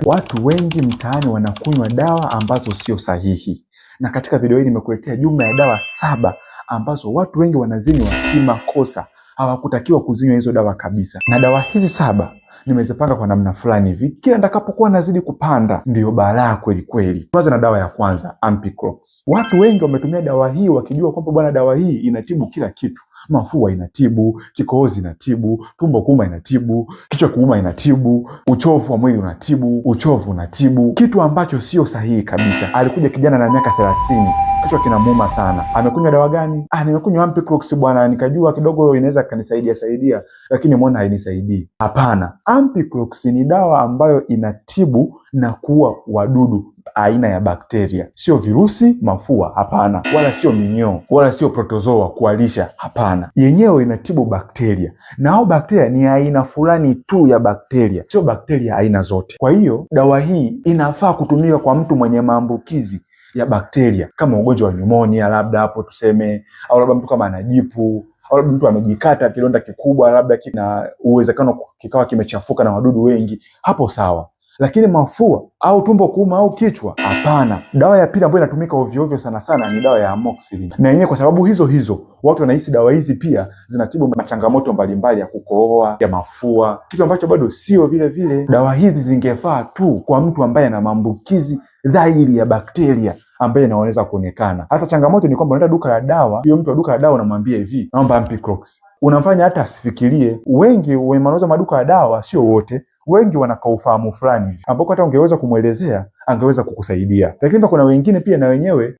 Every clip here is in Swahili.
Watu wengi mtaani wanakunywa dawa ambazo sio sahihi. Na katika video hii nimekuletea jumla ya dawa 7 ambazo watu wengi wanazinywa kimakosa. Hawakutakiwa kuzinywa hizo dawa kabisa. Na dawa hizi 7 nimezipanga kwa namna fulani hivi. Kila nitakapokuwa nazidi kupanda ndio balaa kweli kweli. Tuanze na dawa ya kwanza, Ampiclox. Watu wengi wametumia dawa hii wakijua kwamba bwana dawa hii inatibu kila kitu. Mafua inatibu, kikohozi inatibu, tumbo kuuma inatibu, kichwa kuuma inatibu, uchovu wa mwili unatibu, uchovu unatibu. Kitu ambacho sio sahihi kabisa. Alikuja kijana na miaka 30, kichwa kinamuuma sana. Amekunywa dawa gani? Nimekunywa Ampiclox bwana, nikajua kidogo inaweza kanisaidia, lakini mbona hainisaidii. Hapana. Ampiclox ni dawa ambayo inatibu na kuua wadudu aina ya bakteria. Sio virusi, mafua, hapana. Wala sio minyoo, wala sio protozoa kualisha, hapana. Yenyewe inatibu bakteria. Na hao bakteria ni aina fulani tu ya bakteria, sio bakteria aina zote. Kwa hiyo dawa hii inafaa kutumika kwa mtu mwenye maambukizi ya bakteria, kama ugonjwa wa pneumonia labda hapo tuseme, au labda mtu kama anajipu, au labda mtu amejikata kidonda kikubwa, labda kina uwezekano kikawa kimechafuka na wadudu wengi, hapo sawa. Lakini mafua au tumbo kuuma au kichwa, hapana. Dawa ya pili ambayo inatumika ovyo ovyo sana ni dawa ya amoxicillin. Na yenyewe kwa sababu hizo watu wanahisi dawa hizi pia zinatibu machangamoto mbalimbali ya kukohoa, ya mafua, kitu ambacho bado sio vile vile. Dawa hizi zingefaa tu kwa mtu ambaye ana maambukizi dhahiri ya bakteria ambaye inaweza kuonekana. Hasa changamoto ni kwamba unaenda duka la dawa, hiyo mtu wa duka la dawa unamwambia hivi, naomba Ampiclox. Unamfanya hata asifikirie. Wengi wanauza maduka ya dawa, sio wote, wengi wanakaufahamu fulani hivi ambao hata ungeweza kumuelezea angeweza kukusaidia. Lakini kuna wengine pia na wenyewe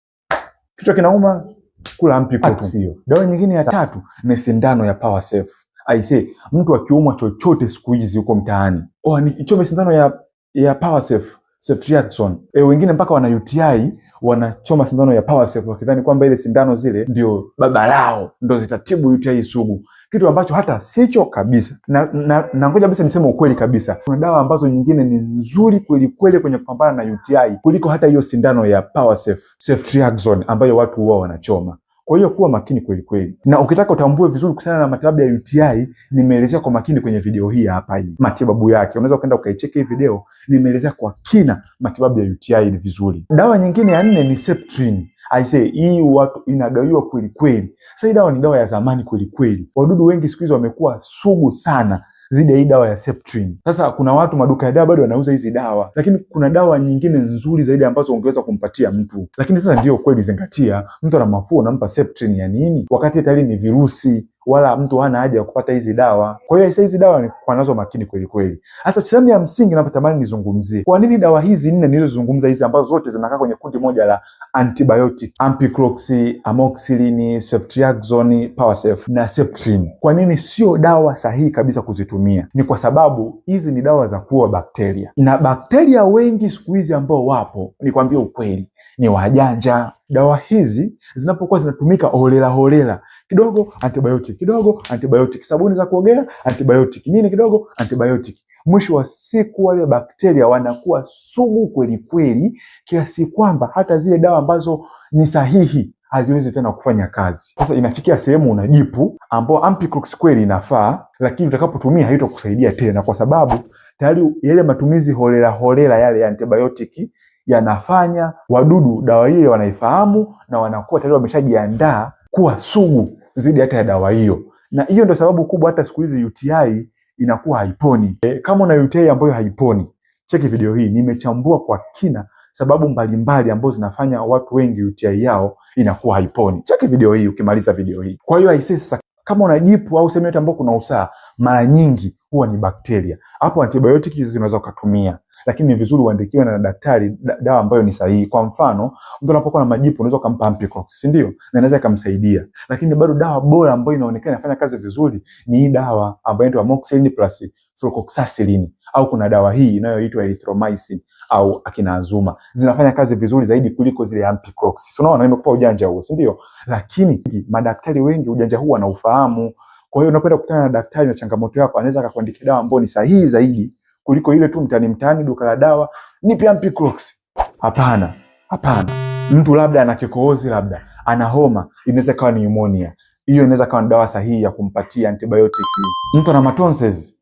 kichwa kinauma, kula Ampiclox hiyo. Dawa nyingine ya 3 ni sindano ya PowerSafe. Aisee, mtu akiumwa chochote siku hizi huko mtaani, nichome sindano ya PowerSafe, ceftriaxone. Wengine mpaka wana UTI wanachoma sindano ya PowerSafe wakidhani kwamba ile sindano zile ndio baba lao, ndio zitatibu UTI sugu. Kitu ambacho hata sicho kabisa. Na ngoja kabisa niseme ukweli kabisa. Kuna dawa ambazo nyingine ni nzuri kweli kweli kwenye kupambana na UTI kuliko hata hiyo sindano ya PowerSafe, ceftriaxone ambayo watu wao wanachoma. Kwa hiyo kuwa makini kweli kweli. Na ukitaka utambue vizuri kuhusiana na matibabu ya UTI, nimeelezea kwa makini kwenye video hii hapa hii. Matibabu yake. Unaweza ukaenda ukaicheki hii video, nimeelezea kwa kina matibabu ya UTI ni vizuri. Dawa nyingine ya 4 ni Septrin. Hii watu inagawiwa kweli kweli. Sasa hii dawa ni dawa ya zamani kweli kweli. Wadudu wengi siku hizi wamekuwa sugu sana zidi ya hii dawa ya Septrin. Sasa kuna watu maduka ya dawa bado wanauza hizi dawa, lakini kuna dawa nyingine nzuri zaidi ambazo ungeweza kumpatia mtu. Lakini sasa ndio kweli, zingatia, mtu ana mafua unampa Septrin ya nini wakati tayari ni virusi, wala mtu hana haja ya kupata hizi dawa. Kwa hiyo hizi dawa ni kwa nazo makini kweli kweli. Sasa sehemu ya msingi ninapotamani nizungumzie, kwa nini dawa hizi 4 nilizozungumza hizi ambazo zote zinakaa kwenye kundi moja la antibiotic, Ampiclox, amoxicillin, ceftriaxone, PowerSafe na Septrin, kwa nini sio dawa sahihi kabisa kuzitumia? Ni kwa sababu hizi ni dawa za kuua bakteria, na bakteria wengi siku hizi ambao wapo, nikwambie ukweli, ni wajanja. Dawa hizi zinapokuwa zinatumika holela, kidogo antibiotic, sabuni za kuogea antibiotic, nini kidogo antibiotic, mwisho wa siku wale bakteria wanakuwa sugu kweli kweli, kiasi kwamba hata zile dawa ambazo ni sahihi haziwezi tena kufanya kazi. Sasa inafikia sehemu unajipu ambao Ampiclox kweli inafaa, lakini utakapotumia haitokusaidia tena, kwa sababu tayari yale matumizi holela yale ya antibiotic yanafanya wadudu dawa hiyo wanaifahamu na wanakuwa tayari wameshajiandaa kuwa sugu zidi hata ya dawa hiyo. Na hiyo ndio sababu kubwa hata siku hizi UTI inakuwa haiponi. Kama una UTI ambayo haiponi, cheki video hii, nimechambua kwa kina sababu mbalimbali ambazo zinafanya watu wengi UTI yao inakuwa haiponi. Cheki video hii ukimaliza video hii. Kwa hiyo sasa kama unajipu au sehemu yote ambayo kuna usaha, mara nyingi huwa ni bakteria. Hapo antibiotic zinaweza kutumia, lakini ni vizuri uandikiwe na daktari dawa ambayo ni sahihi. Kwa mfano, mtu anapokuwa na majipu unaweza kumpa Ampiclox, si ndio? Na inaweza kumsaidia. Lakini bado dawa bora ambayo inaonekana inafanya kazi vizuri ni hii dawa ambayo inaitwa amoxicillin plus flucloxacillin, au kuna dawa hii inayoitwa erythromycin au akina Azuma. Zinafanya kazi vizuri zaidi kuliko zile Ampiclox. Unaona, nimekupa ujanja huo, si ndio? Lakini madaktari wengi ujanja huu wanaufahamu. Kwa hiyo unapoenda kukutana na daktari na changamoto yako, anaweza akakuandikia dawa ambayo ni sahihi zaidi kuliko ile tu mtaani duka la dawa, nipe Ampiclox. Hapana. Mtu labda ana kikohozi, labda ana homa, inaweza kuwa ni pneumonia. Hiyo inaweza kuwa dawa sahihi ya kumpatia antibiotic. Mtu ana matonsils,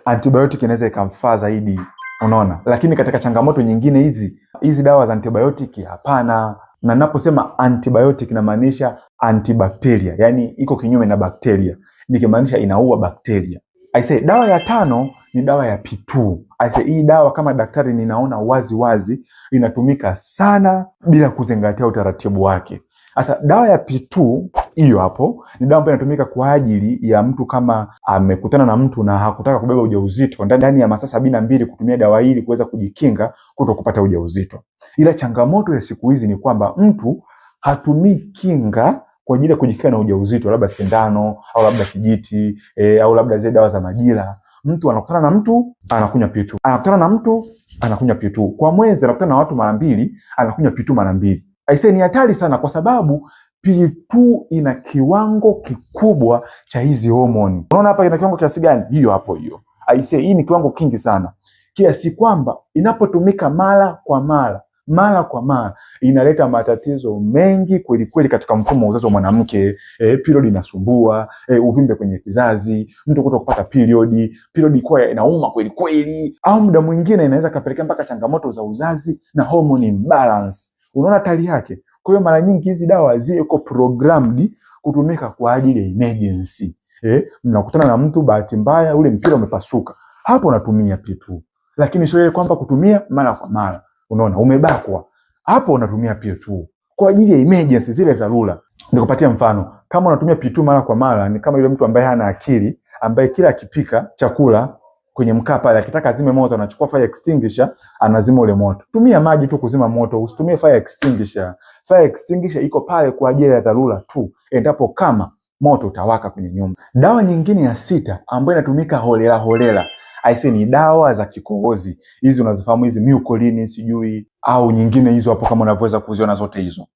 antibiotic inaweza ikamfaa zaidi Unaona? Lakini katika changamoto nyingine hizi dawa za antibiotic hapana. Na ninaposema antibiotic namaanisha antibacteria, yani iko kinyume na bakteria, nikimaanisha inaua bakteria. Dawa ya 5 ni dawa ya P2. Hii dawa kama daktari ninaona wazi inatumika sana bila kuzingatia utaratibu wake. Sasa dawa ya P2 hiyo hapo ni dawa ambayo inatumika kwa ajili ya mtu kama amekutana na mtu na hakutaka kubeba ujauzito, ndani ya masaa 72 kutumia dawa hili kuweza kujikinga kutokupata ujauzito. Ila changamoto ya siku hizi ni kwamba mtu hatumii kinga kwa ajili ya kujikinga na ujauzito, labda sindano au labda kijiti au labda zile dawa za majira. Mtu anakutana na mtu anakunywa P2. Anakutana na mtu anakunywa P2. Kwa mwezi anakutana na watu mara 2, anakunywa P2 mara 2. Ni hatari sana kwa sababu P2 ina kiwango kikubwa cha hizi homoni. Unaona hapa ina kiwango kiasi gani? Hiyo hapo hiyo. Hii ni kiwango kingi sana, kiasi kwamba inapotumika mara kwa mara inaleta matatizo mengi kweli katika mfumo wa uzazi wa mwanamke. Period inasumbua, uvimbe kwenye kizazi, mtu kutokupata period kwa inauma kweli, au muda mwingine inaweza kapelekea mpaka changamoto za uzazi na hormone imbalance. Unaona hatari yake. Kwa hiyo mara nyingi hizi dawa ziko programmed kutumika kwa ajili ya emergency. Mnakutana na mtu bahati mbaya ule mpira umepasuka, hapo unatumia P2. Lakini sio ile kwamba kutumia mara kwa mara. Unaona umebakwa, hapo unatumia P2 kwa ajili ya emergency, zile dharura. Nikupatia mfano, kama unatumia P2 mara kwa mara ni kama yule mtu ambaye hana akili, ambaye kila akipika chakula kwenye mkaa pale akitaka azime moto anachukua fire extinguisher anazima ule moto. Tumia maji tu kuzima moto, usitumie fire extinguisher. Fire extinguisher iko pale kwa ajili ya dharura tu, endapo kama moto utawaka kwenye nyumba. Dawa nyingine ya 6 ambayo inatumika holela ni dawa za kikohozi. Hizi unazifahamu, hizi Mucoline sijui au nyingine hizo hapo kama unavyoweza kuziona zote hizo.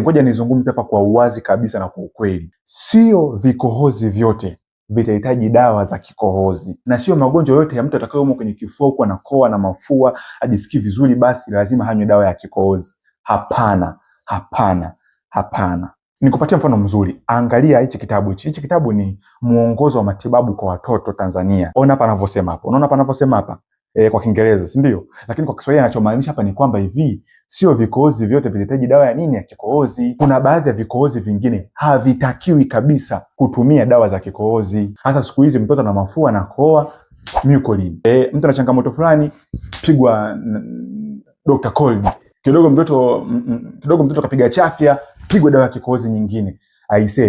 Ngoja nizungumze hapa kwa uwazi kabisa na kwa ukweli. Sio vikohozi vyote vitahitaji dawa za kikohozi, na sio magonjwa yote ya mtu atakayoumwa kwenye kifua huko anakoa na mafua ajisikii vizuri basi lazima hanywe dawa ya kikohozi. Hapana. Nikupatia mfano mzuri. Angalia hichi kitabu. Hichi kitabu ni Mwongozo wa Matibabu kwa Watoto Tanzania. Ona hapa anavyosema hapa. Unaona hapa anavyosema hapa? Kwa Kiingereza, si ndio? Lakini kwa Kiswahili anachomaanisha hapa ni kwamba hivi, sio vikohozi vyote vinahitaji dawa ya nini? Ya kikohozi. Kuna baadhi ya vikohozi vingine havitakiwi kabisa kutumia dawa za kikohozi. Hasa siku hizi mtoto na mafua na koa, Mucoline. Mtu ana changamoto fulani, pigwa Dr. Cold. Kidogo mtoto kapiga chafya, pigwa dawa ya kikohozi nyingine.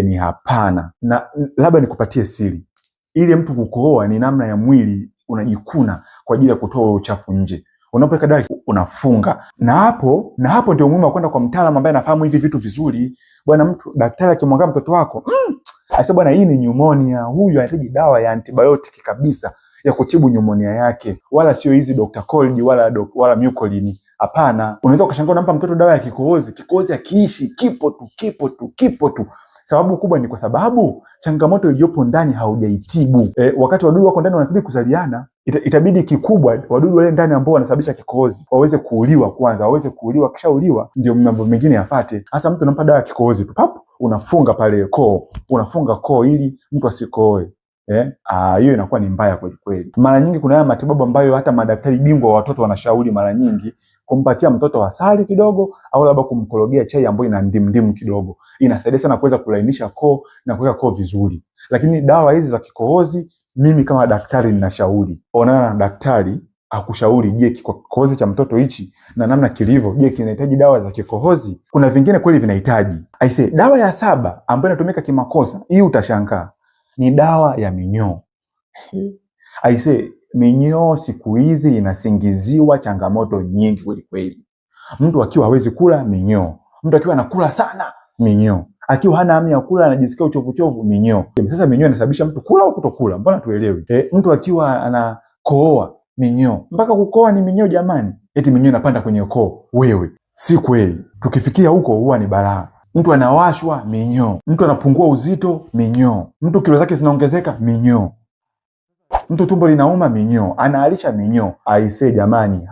Ni hapana. Na labda nikupatie siri. Ile mtu kukohoa ni namna ya mwili unajikuna kwa ajili ya kutoa uchafu nje. Unapoweka dawa unafunga. Na hapo ndio muhimu wa kwenda kwa mtaalamu ambaye anafahamu hivi vitu vizuri. Bwana daktari akimwangalia mtoto wako, bwana hii ni pneumonia, huyu anahitaji dawa ya antibiotic kabisa ya kutibu pneumonia yake. Wala sio hizi Dr. Cold wala Mucoline. Hapana. Unaweza ukashangaa unampa mtoto dawa ya kikohozi akiishi kipo tu. Sababu kubwa ni kwa sababu changamoto iliyopo ndani haujaitibu. Wakati wadudu wako ndani wanazidi kuzaliana, itabidi kikubwa wadudu wale ndani ambao wanasababisha kikohozi waweze kuuliwa kwanza, kisha uliwa ndio mambo mengine yafuate. Hasa mtu unampa dawa ya kikohozi tu, unafunga pale koo ili mtu asikohoe. Hiyo inakuwa ni mbaya kweli. Mara nyingi kuna haya matibabu ambayo hata madaktari bingwa wa watoto wanashauri mara nyingi kumpatia mtoto asali kidogo au labda kumkorogea chai ambayo ina ndimu kidogo. Inasaidia sana kuweza kulainisha koo na kuweka koo vizuri. Lakini dawa hizi za kikohozi mimi kama daktari ninashauri onana na daktari akushauri, je, kikohozi cha mtoto hichi na namna kilivyo, je, kinahitaji dawa za kikohozi? Kuna vingine kweli vinahitaji. Dawa ya 7 ambayo inatumika kimakosa, hii utashangaa, ni dawa ya minyoo. Minyoo siku hizi inasingiziwa changamoto nyingi kweli. Mtu akiwa hawezi kula, minyoo. Mtu akiwa anakula sana, minyoo. Akiwa hana hamu ya kula, anajisikia uchovu, minyoo. Sasa minyoo inasababisha mtu kula au kutokula? Mbona tuelewi? Mtu akiwa anakohoa, minyoo. Mpaka kukohoa ni minyoo jamani. Eti minyoo inapanda kwenye koo. Wewe, si kweli. Tukifikia huko huwa ni balaa. Mtu anawashwa, minyoo. Mtu anapungua uzito, minyoo. Mtu kilo zake zinaongezeka, minyoo. Mtu tumbo linauma, minyoo. Anaalisha, minyoo. Jamani,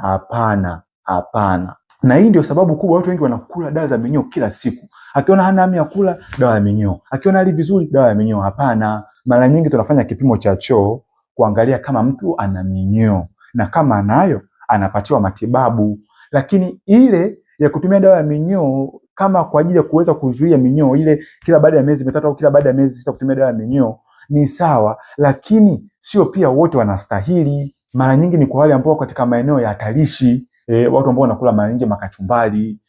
hapana. Na hii ndio sababu kubwa watu wengi wanakula dawa za minyoo kila siku. Akiona hana hamu ya kula, dawa ya minyoo. Akiona hali vizuri, dawa ya minyoo. Hapana. Mara nyingi tunafanya kipimo cha choo kuangalia kama mtu ana minyoo. na kama anayo anapatiwa matibabu. Lakini ile ya kutumia dawa ya minyoo kama kwa ajili ya kuweza kuzuia minyoo, ile kila baada ya miezi mitatu au kila baada ya miezi 6 kutumia dawa ya minyoo ni sawa, lakini sio pia wote wanastahili. Mara nyingi ni kwa wale ambao katika maeneo ya hatarishi, watu ambao wanakula mara nyingi makachumbari,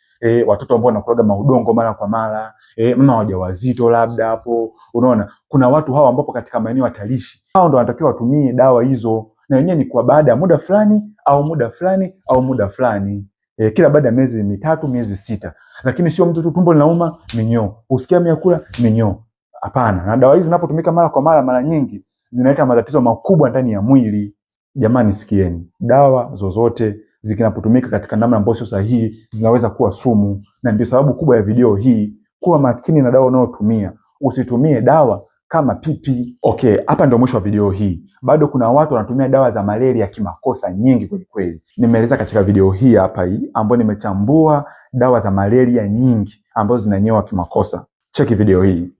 watoto ambao wanakula maudongo mara kwa mara, mama wajawazito labda hapo. Unaona, kuna watu hao ambao katika maeneo hatarishi, hao ndio wanatakiwa watumie dawa hizo, na wenyewe ni kwa baada ya muda fulani au muda fulani au muda fulani, kila baada ya miezi mitatu, miezi 6. Lakini sio mtu tu tumbo linauma minyoo, usikia miakula minyoo. Hapana. Na dawa hizi zinapotumika mara kwa mara nyingi zinaleta matatizo makubwa ndani ya mwili. Jamani, sikieni, dawa zozote zikinapotumika katika namna ambayo sio sahihi zinaweza kuwa sumu, na ndio sababu kubwa ya video hii. Kuwa makini na dawa unayotumia. Usitumie dawa kama pipi. Okay, hapa ndio mwisho wa video hii. Bado kuna watu wanatumia dawa za malaria kimakosa nyingi kweli kweli. Nimeeleza katika video hii hapa hii ambayo nimechambua dawa za malaria nyingi ambazo zinanyewa kimakosa. Cheki video hii.